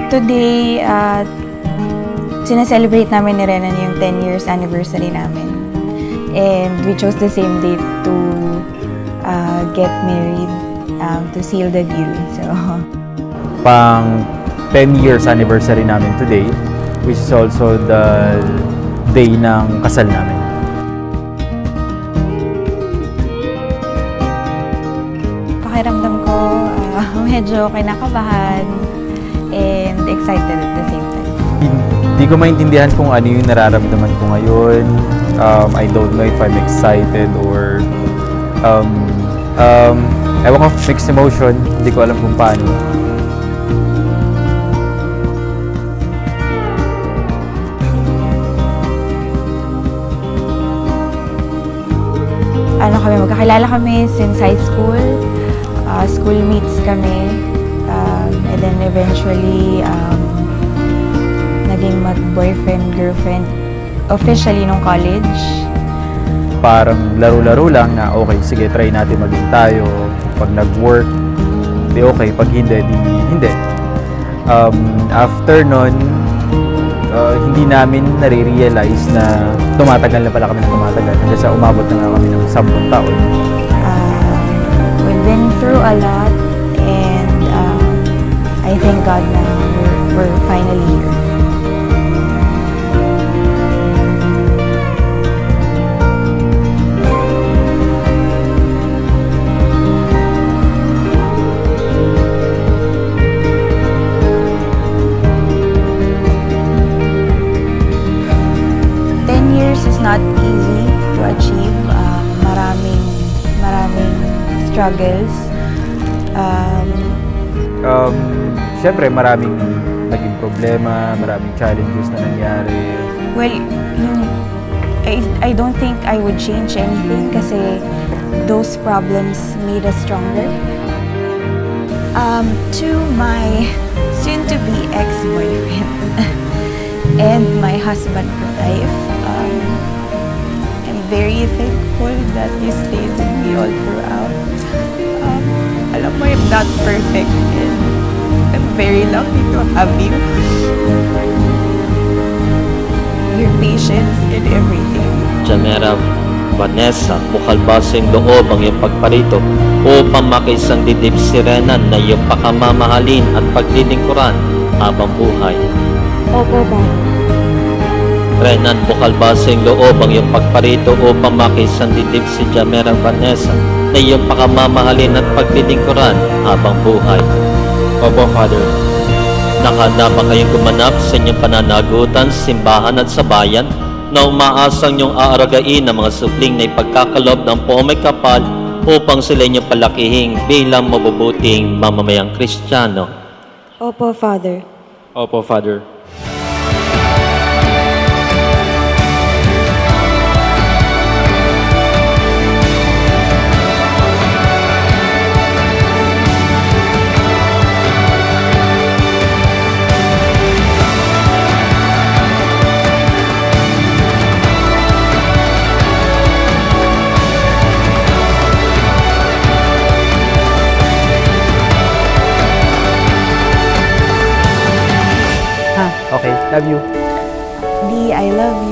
Today, sineselebrate namin ni Renan yung 10 years anniversary namin. And we chose the same date to get married, to seal the deal. So, pang 10 years anniversary namin today, which is also the day ng kasal namin. Pakiramdam ko, medyo kinakabahan and excited at the same time. Hindi ko maintindihan kung ano yung nararamdaman ko ngayon. I don't know if I'm excited or ewan ko, mixed emotion. Hindi ko alam kung paano. Magkakilala kami since high school. Schoolmates kami. And then eventually, naging mag-boyfriend, girlfriend officially nung college. Parang laro-laro lang na okay, sige, try natin maging tayo. Pag nag-work, di okay. Pag hindi, di hindi. After nun, hindi namin nare-realize na tumatagal na pala kami ng tumatagal. Hanggang sa umabot na nga kami ng 10 taon. We've been through a lot and I thank God na we're finally here. Not easy to achieve. Maraming struggles. Siyempre, maraming naging problema, maraming challenges na nangyari. Well, I don't think I would change anything kasi those problems made us stronger. To my soon-to-be ex-boyfriend and my husband for life, I'm very thankful that you stayed with me all throughout. Alam mo, I'm not perfect and I'm very lucky to have you. Your patience in everything. Jamera Vanessa, bukalbasing loob ang iyong pagparito upang makisang didib si Renan na iyong pakamamahalin at paglilingkuran habang buhay. Opo ba? Renan, bukalbasing loob ang iyong pagparito upang makisang didib si Jamera Vanessa na iyong pakamamahalin at paglilingkuran habang buhay. Opo, Father. Nakahanda ba kayong gumanap sa inyong pananagutan, simbahan at sa bayan na umaasang niyong aaragain ang mga supling na ipagkakalob ng poong may kapal upang sila inyong palakihing bilang mabubuting mamamayang Kristiyano? Opo, Father. Opo, Father. Okay, love you. Di, I love you.